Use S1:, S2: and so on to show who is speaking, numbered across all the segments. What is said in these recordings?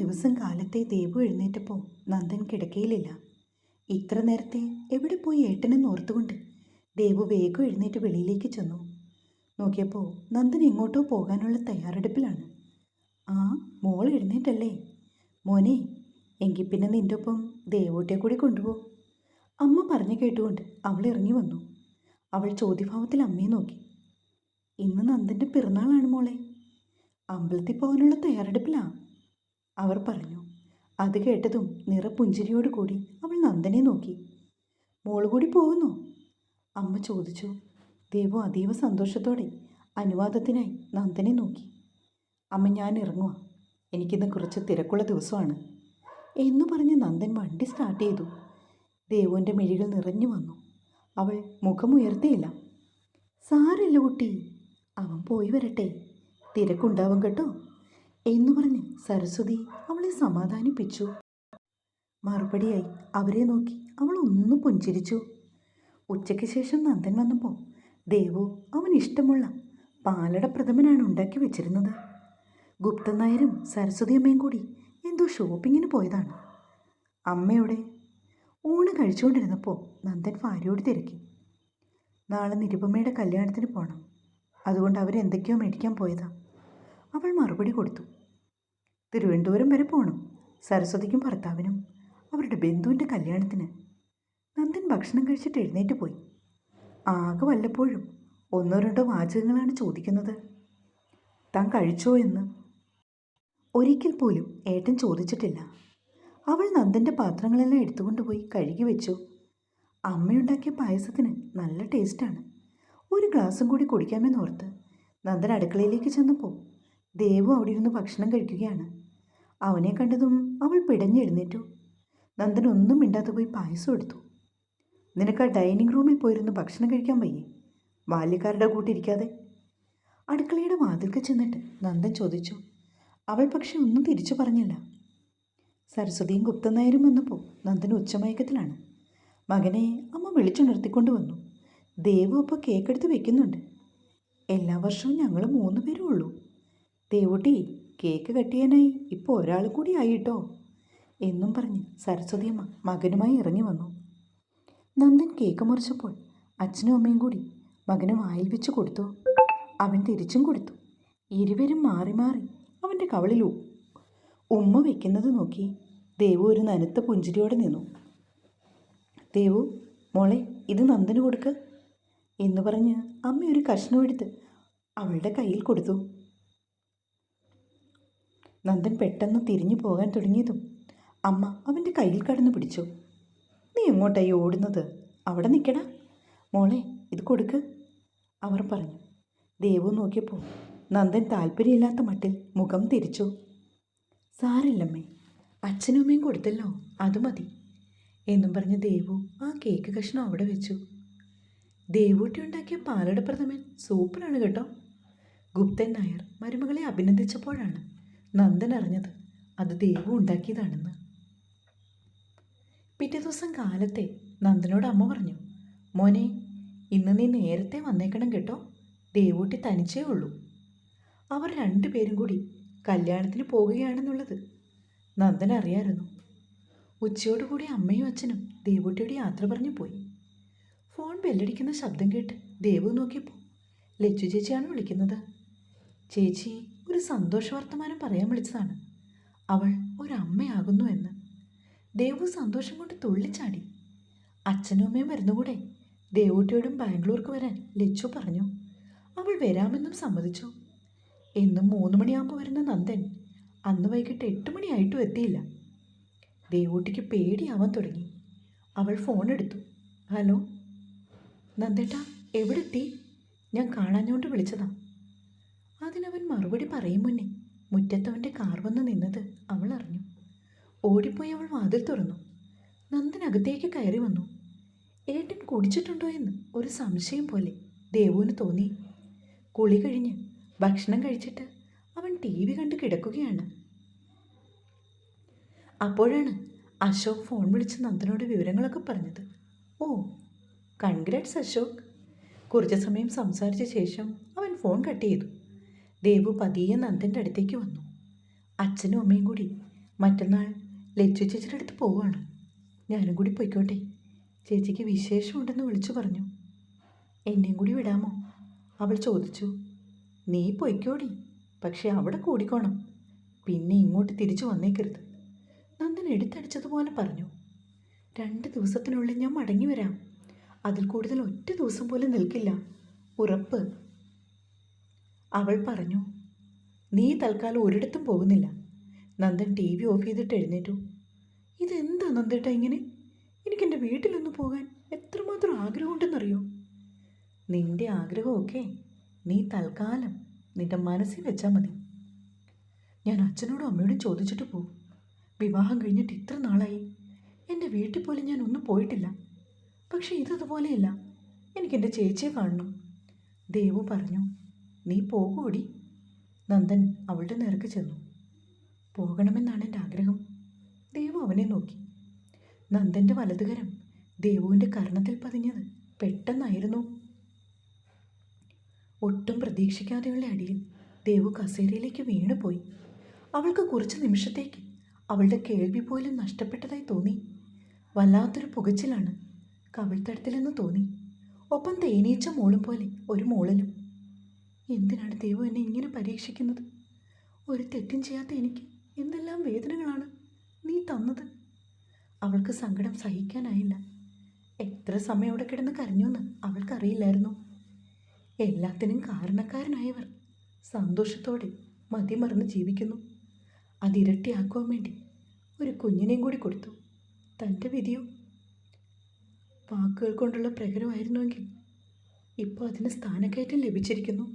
S1: ദിവസം കാലത്തെ ദേവു എഴുന്നേറ്റപ്പോൾ നന്ദൻ കിടക്കയിലില്ല. ഇത്ര നേരത്തെ എവിടെ പോയി ഏട്ടനെന്ന് ഓർത്തുകൊണ്ട് ദേവു വേഗം എഴുന്നേറ്റ് വെളിയിലേക്ക് ചെന്നു. നോക്കിയപ്പോൾ നന്ദൻ എങ്ങോട്ടോ പോകാനുള്ള തയ്യാറെടുപ്പിലാണ്. ആ, മോൾ എഴുന്നേറ്റല്ലേ? മോനെ, എങ്കിൽ പിന്നെ നിൻ്റെ ഒപ്പം ദേവൂട്ടിയെ കൂടി കൊണ്ടുപോ. അമ്മ പറഞ്ഞു കേട്ടുകൊണ്ട് അവൾ ഇറങ്ങി വന്നു. അവൾ ചോദ്യഭാവത്തിൽ അമ്മയെ നോക്കി. ഇന്ന് നന്ദൻ്റെ പിറന്നാളാണ് മോളെ. അമ്പലത്തിൽ പോകാനുള്ള തയ്യാറെടുപ്പിലാ, അവർ പറഞ്ഞു. അത് കേട്ടതും നിറപുഞ്ചിരിയോട് കൂടി അവൾ നന്ദനെ നോക്കി. മോള് കൂടി പോകുന്നോ? അമ്മ ചോദിച്ചു. ദേവു അതീവ സന്തോഷത്തോടെ അനുവാദത്തിനായി നന്ദനെ നോക്കി. അമ്മ, ഞാൻ ഇറങ്ങുക, എനിക്കിന്ന് കുറച്ച് തിരക്കുള്ള ദിവസമാണ് എന്ന് പറഞ്ഞ് നന്ദൻ വണ്ടി സ്റ്റാർട്ട് ചെയ്തു. ദേവുവിൻ്റെ മിഴികൾ നിറഞ്ഞു വന്നു. അവൾ മുഖമുയർത്തിയില്ല. സാരമില്ല കുട്ടി, അവൻ പോയി വരട്ടെ, തിരക്കുണ്ടാവും കേട്ടോ എന്നു പറഞ്ഞ് സരസ്വതി അവളെ സമാധാനിപ്പിച്ചു. മറുപടിയായി അവരെ നോക്കി അവൾ ഒന്ന് പുഞ്ചിരിച്ചു. ഉച്ചയ്ക്ക് ശേഷം നന്ദൻ വന്നപ്പോൾ ദേവു അവന് ഇഷ്ടമുള്ള പാലട പ്രഥമനാണ് ഉണ്ടാക്കി വെച്ചിരുന്നത്. ഗുപ്തൻ നായരും സരസ്വതി അമ്മയും കൂടി എന്തോ ഷോപ്പിങ്ങിന് പോയതാണ്. അമ്മയോടെ ഊണ് കഴിച്ചുകൊണ്ടിരുന്നപ്പോൾ നന്ദൻ ഭാര്യയോട് തിരക്കി. നാളെ നിരുപമയുടെ കല്യാണത്തിന് പോകണം, അതുകൊണ്ട് അവരെന്തൊക്കെയോ മേടിക്കാൻ പോയതാ. അവൾ മറുപടി കൊടുത്തു. തിരുവനന്തപുരം വരെ പോകണം, സരസ്വതിക്കും ഭർത്താവിനും അവരുടെ ബന്ധുവിൻ്റെ കല്യാണത്തിന്. നന്ദൻ ഭക്ഷണം കഴിച്ചിട്ട് എഴുന്നേറ്റ് പോയി. ആകെ വല്ലപ്പോഴും ഒന്നോ രണ്ടോ വാചകങ്ങളാണ് ചോദിക്കുന്നത്. താൻ കഴിച്ചോ എന്ന് ഒരിക്കൽ പോലും ഏട്ടൻ ചോദിച്ചിട്ടില്ല. അവൾ നന്ദൻ്റെ പാത്രങ്ങളെല്ലാം എടുത്തുകൊണ്ടുപോയി കഴുകി വെച്ചു. അമ്മയുണ്ടാക്കിയ പായസത്തിന് നല്ല ടേസ്റ്റാണ്. ഒരു ഗ്ലാസും കൂടി കുടിക്കാമെന്നോർത്ത് നന്ദൻ അടുക്കളയിലേക്ക് ചെന്നപ്പോൾ ദേവു അവിടെ ഇരുന്ന് ഭക്ഷണം കഴിക്കുകയാണ്. അവനെ കണ്ടതും അവൾ പിടഞ്ഞെഴുന്നേറ്റു. നന്ദൻ ഒന്നും മിണ്ടാതെ പോയി പായസം എടുത്തു. നിനക്ക് ആ ഡൈനിങ് റൂമിൽ പോയിരുന്ന് ഭക്ഷണം കഴിക്കാൻ വയ്യേ, ബാല്യക്കാരുടെ കൂട്ടിരിക്കാതെ? അടുക്കളയുടെ വാതിൽക്ക് ചെന്നിട്ട് നന്ദൻ ചോദിച്ചു. അവൾ പക്ഷെ ഒന്നും തിരിച്ചു പറഞ്ഞില്ല. സരസ്വതിയും ഗുപ്തൻ നായരും വന്നപ്പോൾ നന്ദൻ ഉച്ചമയക്കത്തിലാണ്. മകനെ അമ്മ വിളിച്ചുണർത്തിക്കൊണ്ട് വന്നു. ദേവു അപ്പോൾ കേക്കെടുത്ത് വെക്കുന്നുണ്ട്. എല്ലാ വർഷവും ഞങ്ങൾ 3 പേരും ഉള്ളൂ. ദേവുട്ടി, കേക്ക് കട്ട് ചെയ്യാനായി ഇപ്പോൾ ഒരാൾ കൂടി ആയിട്ടോ എന്നും പറഞ്ഞ് സരസ്വതിയമ്മ മകനുമായി ഇറങ്ങി വന്നു. നന്ദൻ കേക്ക് മുറിച്ചപ്പോൾ അച്ഛനും അമ്മയും കൂടി മകന് വായിൽ വെച്ച് കൊടുത്തു. അവൻ തിരിച്ചും കൊടുത്തു. ഇരുവരും മാറി മാറി അവൻ്റെ കവളിൽ ഉമ്മ വയ്ക്കുന്നത് നോക്കി ദേവു ഒരു നനുത്ത പുഞ്ചിരിയോടെ നിന്നു. ദേവു, മോളെ, ഇത് നന്ദന് കൊടുക്ക് എന്ന് പറഞ്ഞ് അമ്മ ഒരു കഷ്ണം എടുത്ത് അവളുടെ കയ്യിൽ കൊടുത്തു. നന്ദൻ പെട്ടെന്ന് തിരിഞ്ഞു പോകാൻ തുടങ്ങിയതും അമ്മ അവൻ്റെ കയ്യിൽ കടന്നു പിടിച്ചു. നീ എങ്ങോട്ടായി ഓടുന്നത്? അവിടെ നിൽക്കടാ മോളെ, ഇത് കൊടുക്ക് അവർ പറഞ്ഞു. ദേവു നോക്കിയപ്പോൾ നന്ദൻ താല്പര്യമില്ലാത്ത മട്ടിൽ മുഖം തിരിച്ചു. സാരില്ലമ്മേ, അച്ഛനും അമ്മയും കൊടുത്തല്ലോ, അത് മതി എന്നും പറഞ്ഞ് ദേവു ആ കേക്ക് കഷ്ണം അവിടെ വെച്ചു. ദേവൂട്ടി ഉണ്ടാക്കിയ പാലട പ്രഥമൻ സൂപ്പറാണ് കേട്ടോ. ഗുപ്തൻ നായർ മരുമകളെ അഭിനന്ദിച്ചപ്പോഴാണ് നന്ദൻ അറിഞ്ഞത് അത് ദേവു ഉണ്ടാക്കിയതാണെന്ന്. പിറ്റേ ദിവസം കാലത്തെ നന്ദനോട് അമ്മ പറഞ്ഞു. മോനെ, ഇന്ന് നീ നേരത്തെ വന്നേക്കണം കേട്ടോ, ദേവൂട്ടി തനിച്ചേ ഉള്ളൂ. അവർ 2 പേരും കൂടി കല്യാണത്തിന് പോകുകയാണെന്നുള്ളത് നന്ദൻ അറിയാമായിരുന്നു. ഉച്ചയോടുകൂടി അമ്മയും അച്ഛനും ദേവൂട്ടിയോട് യാത്ര പറഞ്ഞു പോയി. ഫോൺ ബെല്ലടിക്കുന്ന ശബ്ദം കേട്ട് ദേവു നോക്കിയപ്പോൾ ലച്ചു ചേച്ചിയാണ് വിളിക്കുന്നത്. ചേച്ചി ഒരു സന്തോഷ വർത്തമാനം പറയാൻ വിളിച്ചതാണ്. അവൾ ഒരമ്മയാകുന്നു എന്ന്. ദേവു സന്തോഷം കൊണ്ട് തുള്ളിച്ചാടി. അച്ഛനും അമ്മയും വരുന്നുകൂടെ ദേവൂട്ടിയോടും ബാംഗ്ലൂർക്ക് വരാൻ ലച്ചു പറഞ്ഞു. അവൾ വരാമെന്നും സമ്മതിച്ചു. എന്നും 3 മണിയാകുമ്പോൾ വരുന്ന നന്ദൻ അന്ന് വൈകിട്ട് 8 മണിയായിട്ടും എത്തിയില്ല. ദേവൂട്ടിക്ക് പേടിയാവാൻ തുടങ്ങി. അവൾ ഫോൺ എടുത്തു. ഹലോ നന്ദേട്ടാ, എവിടെ എത്തി? ഞാൻ കാണാഞ്ഞോണ്ട് വിളിച്ചതാ. അതിനവൻ മറുപടി പറയും മുന്നേ മുറ്റത്തവൻ്റെ കാർ വന്ന് നിന്നത് അവൾ അറിഞ്ഞു. ഓടിപ്പോയി അവൾ വാതിൽ തുറന്നു. നന്ദൻ അകത്തേക്ക് കയറി വന്നു. ഏട്ടൻ കുടിച്ചിട്ടുണ്ടോ എന്ന് ഒരു സംശയം പോലെ ദേവുവിന് തോന്നി. കുളി കഴിഞ്ഞ് ഭക്ഷണം കഴിച്ചിട്ട് അവൻ TV കണ്ട് കിടക്കുകയാണ്. അപ്പോഴാണ് അശോക് ഫോൺ വിളിച്ച് നന്ദനോട് വിവരങ്ങളൊക്കെ പറഞ്ഞത്. ഓ, കൺഗ്രാറ്റ്സ് അശോക്. കുറച്ച് സമയം സംസാരിച്ച ശേഷം അവൻ ഫോൺ കട്ട് ചെയ്തു. ദേവു പതിയെ നന്ദൻ്റെ അടുത്തേക്ക് വന്നു. അച്ഛനും അമ്മയും കൂടി മറ്റന്നാൾ ലച്ചു ചേച്ചിയുടെ അടുത്ത് പോവുകയാണ്. ഞാനും കൂടി പൊയ്ക്കോട്ടെ? ചേച്ചിക്ക് വിശേഷമുണ്ടെന്ന് വിളിച്ചു പറഞ്ഞു. എന്നെയും കൂടി വിടാമോ? അവൾ ചോദിച്ചു. നീ പൊയ്ക്കോടി, പക്ഷെ അവിടെ കൂടിക്കോണം. പിന്നെ ഇങ്ങോട്ട് തിരിച്ചു വന്നേക്കരുത്. നന്ദൻ എടുത്തടിച്ചതുപോലെ പറഞ്ഞു. 2 ദിവസത്തിനുള്ളിൽ ഞാൻ മടങ്ങി വരാം. അതിൽ കൂടുതൽ ഒറ്റ ദിവസം പോലും നിൽക്കില്ല, ഉറപ്പ്. അവൾ പറഞ്ഞു. നീ തൽക്കാലം ഒരിടത്തും പോകുന്നില്ല. നന്ദൻ TV ഓഫ് ചെയ്തിട്ട് എഴുന്നേറ്റു. ഇതെന്താ നന്ദേട്ടാ ഇങ്ങനെ? എനിക്കെൻ്റെ വീട്ടിലൊന്ന് പോകാൻ എത്രമാത്രം ആഗ്രഹമുണ്ടെന്നറിയോ? നിന്റെ ആഗ്രഹമൊക്കെ നീ തൽക്കാലം നിന്റെ മനസ്സിൽ വെച്ചാൽ മതി. ഞാൻ അച്ഛനോടും അമ്മയോടും ചോദിച്ചിട്ട് പോകും. വിവാഹം കഴിഞ്ഞിട്ട് ഇത്ര നാളായി എൻ്റെ വീട്ടിൽ പോലും ഞാൻ ഒന്നും പോയിട്ടില്ല. പക്ഷെ ഇതതുപോലെയല്ല. എനിക്കെൻ്റെ ചേച്ചിയെ കാണണം. ദേവു പറഞ്ഞു. നീ പോകൂടി? നന്ദൻ അവളുടെ നേർക്ക് ചെന്നു. പോകണമെന്നാണ് എൻ്റെ ആഗ്രഹം. ദേവു അവനെ നോക്കി. നന്ദൻ്റെ വലതുകരം ദേവുവിൻ്റെ കർണത്തിൽ പതിഞ്ഞത് പെട്ടെന്നായിരുന്നു. ഒട്ടും പ്രതീക്ഷിക്കാതെയുള്ള അടിയിൽ ദേവു കസേരയിലേക്ക് വീണുപോയി. അവൾക്ക് കുറച്ച് നിമിഷത്തേക്ക് അവളുടെ കേൾവി പോലും നഷ്ടപ്പെട്ടതായി തോന്നി. വല്ലാത്തൊരു പുകച്ചിലാണ് കവിൾത്തടത്തിലെന്ന് തോന്നി. ഒപ്പം തേനീച്ച മോളും പോലെ ഒരു മോളലും. എന്തിനാണ് ദേവു എന്നെ ഇങ്ങനെ പരീക്ഷിക്കുന്നത്? ഒരു തെറ്റും ചെയ്യാത്ത എനിക്ക് എന്തെല്ലാം വേദനകളാണ് നീ തന്നത്. അവൾക്ക് സങ്കടം സഹിക്കാനായില്ല. എത്ര സമയം അവിടെ കിടന്ന് കരഞ്ഞുവെന്ന് അവൾക്കറിയില്ലായിരുന്നു. എല്ലാത്തിനും കാരണക്കാരനായവർ സന്തോഷത്തോടെ മതിമറന്ന് ജീവിക്കുന്നു. അതിരട്ടിയാക്കുവാൻ വേണ്ടി ഒരു കുഞ്ഞിനെയും കൂടി കൊടുത്തു. തൻ്റെ വിധിയോ? വാക്കുകൾ കൊണ്ടുള്ള പ്രകരമായിരുന്നുവെങ്കിൽ ഇപ്പോൾ അതിന് സ്ഥാനക്കയറ്റം ലഭിച്ചിരിക്കുന്നു.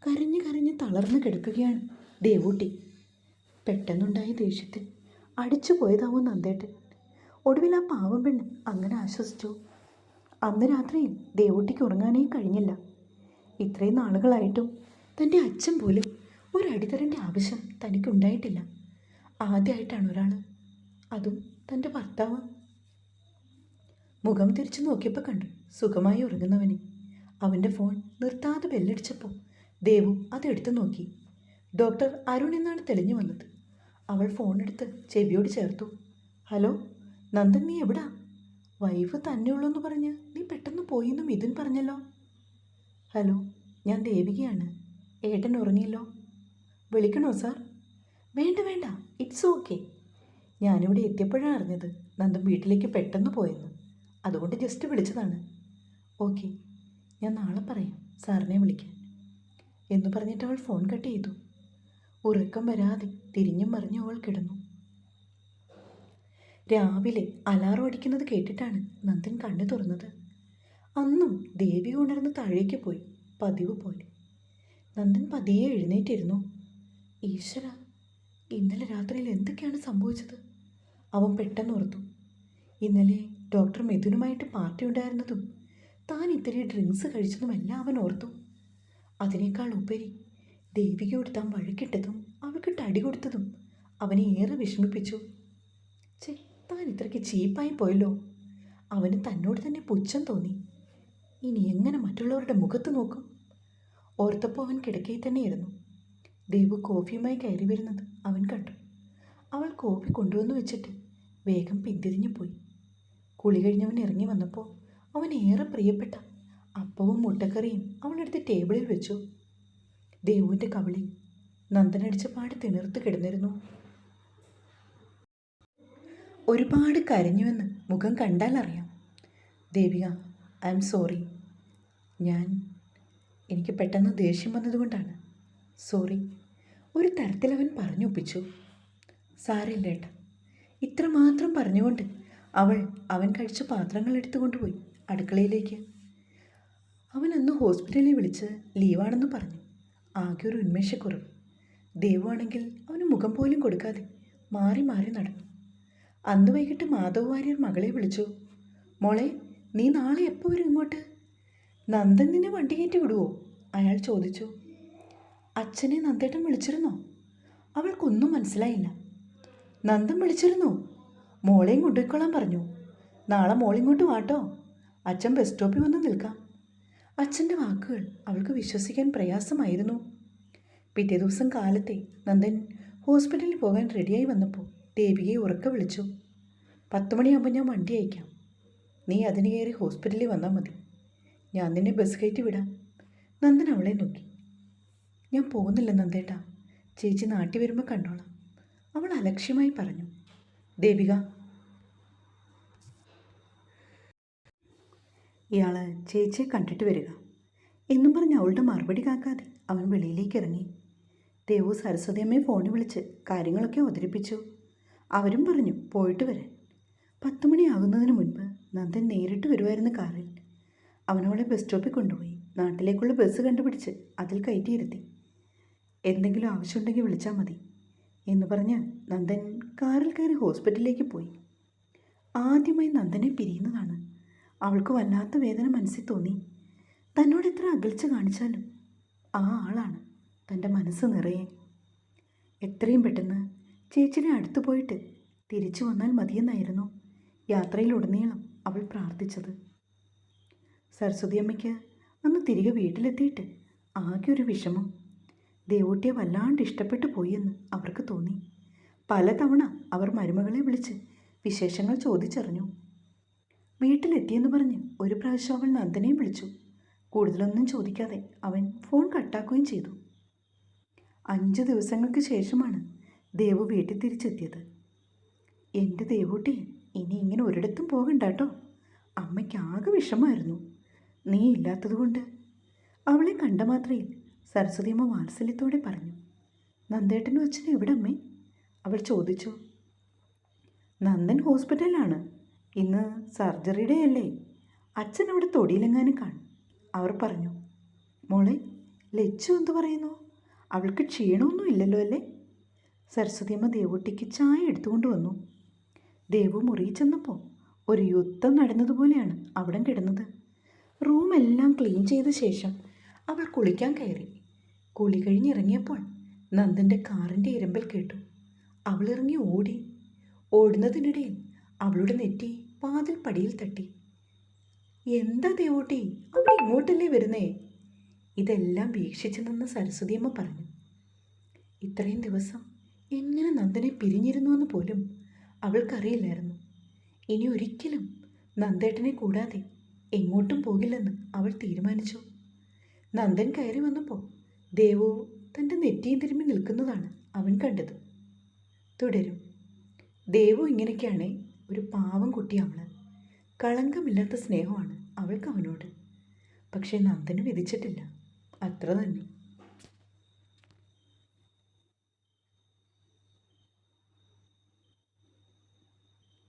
S1: കരഞ്ഞ് കരഞ്ഞ് തളർന്നു കിടക്കുകയാണ് ദേവൂട്ടി. പെട്ടെന്നുണ്ടായ ദേഷ്യത്തിൽ അടിച്ചു പോയതാവും നന്ദേട്ടൻ. ഒടുവിൽ ആ പാവം പെണ്ണ് അങ്ങനെ ആശ്വസിച്ചു. അന്ന് രാത്രിയിൽ ദേവൂട്ടിക്ക് ഉറങ്ങാനേ കഴിഞ്ഞില്ല. ഇത്രയും നാളുകളായിട്ടും തൻ്റെ അച്ഛൻ പോലും ഒരു അടിതരൻ്റെ ആവശ്യം തനിക്കുണ്ടായിട്ടില്ല. ആദ്യമായിട്ടാണ് ഒരാൾ, അതും തൻ്റെ ഭർത്താവ്. മുഖം തിരിച്ചു നോക്കിയപ്പോൾ കണ്ടു സുഖമായി ഉറങ്ങുന്നവനെ. അവൻ്റെ ഫോൺ നിർത്താതെ ബെല്ലടിച്ചപ്പോൾ ദേവു അതെടുത്ത് നോക്കി. ഡോക്ടർ അരുൺ എന്നാണ് തെളിഞ്ഞു വന്നത്. അവൾ ഫോണെടുത്ത് ചെവിയോട് ചേർത്തു. ഹലോ നന്ദൻ, നീ എവിടാ? വൈഫ് തന്നെയുള്ളൂ എന്ന് പറഞ്ഞ് നീ പെട്ടെന്ന് പോയിന്ന് മിഥുൻ പറഞ്ഞല്ലോ. ഹലോ, ഞാൻ ദേവികയാണ്. ഏട്ടൻ ഉറങ്ങിയല്ലോ. വിളിക്കണോ സാർ? വേണ്ട വേണ്ട, ഇറ്റ്സ് ഓക്കെ. ഞാനിവിടെ എത്തിയപ്പോഴാണ് അറിഞ്ഞത് നന്ദൻ വീട്ടിലേക്ക് പെട്ടെന്ന് പോയെന്ന്. അതുകൊണ്ട് ജസ്റ്റ് വിളിച്ചതാണ്. ഓക്കെ, ഞാൻ നാളെ പറയാം സാറിനെ വിളിക്കാൻ എന്ന് പറഞ്ഞിട്ട് അവൾ ഫോൺ കട്ട് ചെയ്തു. ഉറക്കം വരാതെ തിരിഞ്ഞും മറിഞ്ഞും അവൾ കിടന്നു. രാവിലെ അലാറം അടിക്കുന്നത് കേട്ടിട്ടാണ് നന്ദൻ കണ്ണു തുറന്നത്. അന്നും ദേവി ഉണർന്ന് താഴേക്ക് പോയി, പതിവ് പോലെ. നന്ദൻ പതിയെ എഴുന്നേറ്റിരുന്നു. ഈശ്വര, ഇന്നലെ രാത്രിയിൽ എന്തൊക്കെയാണ് സംഭവിച്ചത്? അവൻ പെട്ടെന്ന് ഓർത്തു. ഇന്നലെ ഡോക്ടർ മിഥുനുമായിട്ട് പാർട്ടി ഉണ്ടായിരുന്നതും താൻ ഇത്തിരി ഡ്രിങ്ക്സ് കഴിച്ചതുമെല്ലാം അവൻ ഓർത്തു. അതിനേക്കാൾ ഉപരി ദേവികയോട് താൻ വഴക്കിട്ടതും അവൾക്ക് തടി കൊടുത്തതും അവനെ ഏറെ വിഷമിപ്പിച്ചു. താൻ ഇത്രയ്ക്ക് ചീപ്പായി പോയല്ലോ. അവന് തന്നോട് തന്നെ പുച്ഛം തോന്നി. ഇനി എങ്ങനെ മറ്റുള്ളവരുടെ മുഖത്ത് നോക്കും? ഓർത്തപ്പോൾ അവൻ കിടക്കയിൽ തന്നെയായിരുന്നു. ദേവു കോഫിയുമായി കയറി വരുന്നത് അവൻ കണ്ടു. അവൾ കോഫി കൊണ്ടുവന്ന് വെച്ചിട്ട് വേഗം പിന്തിരിഞ്ഞു പോയി. കുളി കഴിഞ്ഞവൻ ഇറങ്ങി വന്നപ്പോൾ അവൻ ഏറെ പ്രിയപ്പെട്ട അപ്പവും മുട്ടക്കറിയും അവളെടുത്ത് ടേബിളിൽ വെച്ചു. ദേവുവിൻ്റെ കവിളിൽ നന്ദനടിച്ച പാട് തിണർത്ത് കിടന്നിരുന്നു. ഒരുപാട് കരഞ്ഞുവെന്ന് മുഖം കണ്ടാൽ അറിയാം. Devika, I am sorry. എനിക്ക് പെട്ടെന്ന് ദേഷ്യം വന്നതുകൊണ്ടാണ്. സോറി. ഒരു തരത്തിലവൻ പറഞ്ഞൊപ്പിച്ചു. സാരമില്ല ഏട്ടാ. ഇത്രമാത്രം പറഞ്ഞുകൊണ്ട് അവൻ കഴിച്ച പാത്രങ്ങൾ എടുത്തുകൊണ്ടുപോയി അടുക്കളയിലേക്ക്. അവൻ അന്ന് ഹോസ്പിറ്റലിൽ വിളിച്ച് ലീവാണെന്ന് പറഞ്ഞു. ആകെ ഒരു ഉന്മേഷക്കുറവ്. ദേവുവാണെങ്കിൽ അവന് മുഖം പോലും കൊടുക്കാതെ മാറി മാറി നടന്നു. അന്ന് വൈകിട്ട് മാധവ് വാര്യർ മകളെ വിളിച്ചു. മോളെ, നീ നാളെ എപ്പോൾ വരും ഇങ്ങോട്ട്? നന്ദൻ നിന്നെ വണ്ടി കയറ്റി വിടുവോ? അയാൾ ചോദിച്ചു. അച്ഛനെ നന്ദേട്ടൻ വിളിച്ചിരുന്നോ? അവൾക്കൊന്നും മനസ്സിലായില്ല. നന്ദൻ വിളിച്ചിരുന്നോ? മോളെയും കൊണ്ടുപോയിക്കൊള്ളാൻ പറഞ്ഞു. നാളെ മോളിങ്ങോട്ട് വാട്ടോ. അച്ഛൻ ബസ് സ്റ്റോപ്പിൽ വന്ന് നിൽക്കാം. അച്ഛൻ്റെ വാക്കുകൾ അവൾക്ക് വിശ്വസിക്കാൻ പ്രയാസമായിരുന്നു. പിറ്റേ ദിവസം കാലത്തെ നന്ദൻ ഹോസ്പിറ്റലിൽ പോകാൻ റെഡിയായി വന്നപ്പോൾ ദേവികയെ ഉറക്കെ വിളിച്ചു. 10 മണിയാകുമ്പോൾ ഞാൻ വണ്ടി അയക്കാം. നീ അതിന് കയറി ഹോസ്പിറ്റലിൽ വന്നാൽ മതി. ഞാൻ നിന്നെ ബസ് കയറ്റി വിടാം. നന്ദൻ അവളെ നോക്കി. ഞാൻ പോകുന്നില്ല നന്ദേട്ടാ, ചേച്ചി നാട്ടിൽ വരുമ്പോൾ കണ്ടോളാം, അവൾ അലക്ഷ്യമായി പറഞ്ഞു. ദേവിക, ഇയാൾ ചേച്ചിയെ കണ്ടിട്ട് വരിക എന്നും പറഞ്ഞ് അവളുടെ മറുപടി കാക്കാതെ അവൻ വെളിയിലേക്ക് ഇറങ്ങി. ദേവു സരസ്വതിയമ്മയെ ഫോണിൽ വിളിച്ച് കാര്യങ്ങളൊക്കെ അവതരിപ്പിച്ചു. അവരും പറഞ്ഞു പോയിട്ട് വരാൻ. 10 മണിയാകുന്നതിന് മുൻപ് നന്ദൻ നേരിട്ട് വരുമായിരുന്ന കാറിൽ അവനവളെ ബസ് സ്റ്റോപ്പിൽ കൊണ്ടുപോയി നാട്ടിലേക്കുള്ള ബസ് കണ്ടുപിടിച്ച് അതിൽ കയറ്റിയിരുത്തി. എന്തെങ്കിലും ആവശ്യമുണ്ടെങ്കിൽ വിളിച്ചാൽ മതി എന്ന് പറഞ്ഞ് നന്ദൻ കാറിൽ കയറി ഹോസ്പിറ്റലിലേക്ക് പോയി. ആദ്യമായി നന്ദനെ പിരിയുന്നതാണ്. അവൾക്ക് വല്ലാത്ത വേദന മനസ്സിൽ തോന്നി. തന്നോട് എത്ര അകൽച്ച കാണിച്ചാലും ആ ആളാണ് തൻ്റെ മനസ്സ് നിറയെ. എത്രയും പെട്ടെന്ന് ചേച്ചിനെ അടുത്തു പോയിട്ട് തിരിച്ചു വന്നാൽ മതിയെന്നായിരുന്നു യാത്രയിലുടനീളം അവൾ പ്രാർത്ഥിച്ചത്. സരസ്വതിയമ്മയ്ക്ക് അന്ന് തിരികെ വീട്ടിലെത്തിയിട്ട് ആകെ ഒരു വിഷമം. ദേവൂട്ടിയെ വല്ലാണ്ട് ഇഷ്ടപ്പെട്ടു പോയെന്ന് അവർക്ക് തോന്നി. പലതവണ അവർ മരുമകളെ വിളിച്ച് വിശേഷങ്ങൾ ചോദിച്ചറിഞ്ഞു. വീട്ടിലെത്തിയെന്ന് പറഞ്ഞ് ഒരു പ്രാവശ്യം അവൾ നന്ദനെയും വിളിച്ചു. കൂടുതലൊന്നും ചോദിക്കാതെ അവൻ ഫോൺ കട്ടാക്കുകയും ചെയ്തു. 5 ദിവസങ്ങൾക്ക് ശേഷമാണ് ദേവു വീട്ടിൽ തിരിച്ചെത്തിയത്. എൻ്റെ ദേവൂട്ടി, ഇനി ഇങ്ങനെ ഒരിടത്തും പോകണ്ട കേട്ടോ. അമ്മയ്ക്ക് ആകെ വിഷമമായിരുന്നു നീ ഇല്ലാത്തതുകൊണ്ട്. അവളെ കണ്ട മാത്രയിൽ സരസ്വതിയമ്മ വാത്സല്യത്തോടെ പറഞ്ഞു. നന്ദേട്ടനും അച്ഛനും എവിടെ അമ്മേ? അവൾ ചോദിച്ചു. നന്ദൻ ഹോസ്പിറ്റലിലാണ്. ഇന്ന് സർജറിയുടെ അല്ലേ. അച്ഛൻ അവിടെ തൊടിയിലെങ്ങാനും കാണും, അവർ പറഞ്ഞു. മോളെ, ലച്ചു എന്തു പറയുന്നു? അവൾക്ക് ക്ഷീണമൊന്നും ഇല്ലല്ലോ അല്ലേ? സരസ്വതിയമ്മ ദേവൂട്ടിക്ക് ചായ എടുത്തുകൊണ്ട് വന്നു. ദേവു മുറിയിൽ ചെന്നപ്പോൾ ഒരു യുദ്ധം നടന്നതുപോലെയാണ് അവിടെ കിടന്നത്. റൂമെല്ലാം ക്ലീൻ ചെയ്ത ശേഷം അവൾ കുളിക്കാൻ കയറി. കുളി കഴിഞ്ഞിറങ്ങിയപ്പോൾ നന്ദൻ്റെ കാറിൻ്റെ ഇരമ്പൽ കേട്ടു. അവളിറങ്ങി ഓടി. ഓടുന്നതിനിടയിൽ അവളുടെ നെറ്റി വാതിൽ പടിയിൽ തട്ടി. എന്താ ദേവൂട്ടി, അവിടെ ഇങ്ങോട്ടല്ലേ വരുന്നേ? ഇതെല്ലാം വീക്ഷിച്ചു നിന്ന് സരസ്വതിയമ്മ പറഞ്ഞു. ഇത്രയും ദിവസം എങ്ങനെ നന്ദനെ പിരിഞ്ഞിരുന്നുവെന്ന് പോലും അവൾക്കറിയില്ലായിരുന്നു. ഇനി ഒരിക്കലും നന്ദേട്ടനെ കൂടാതെ എങ്ങോട്ടും പോകില്ലെന്ന് അവൾ തീരുമാനിച്ചു. നന്ദൻ കയറി വന്നപ്പോൾ ദേവു തൻ്റെ നെറ്റിയും തിരുമ്മി നിൽക്കുന്നതാണ് അവൻ കണ്ടത്. തുടരും. ദേവു ഇങ്ങനെയൊക്കെയാണ് ഒരു പാവം കുട്ടി. അവള് കളങ്കമില്ലാത്ത സ്നേഹമാണ് അവൾക്ക് അവനോട്. പക്ഷേ നന്ദന് വിധിച്ചിട്ടില്ല, അത്ര തന്നെ.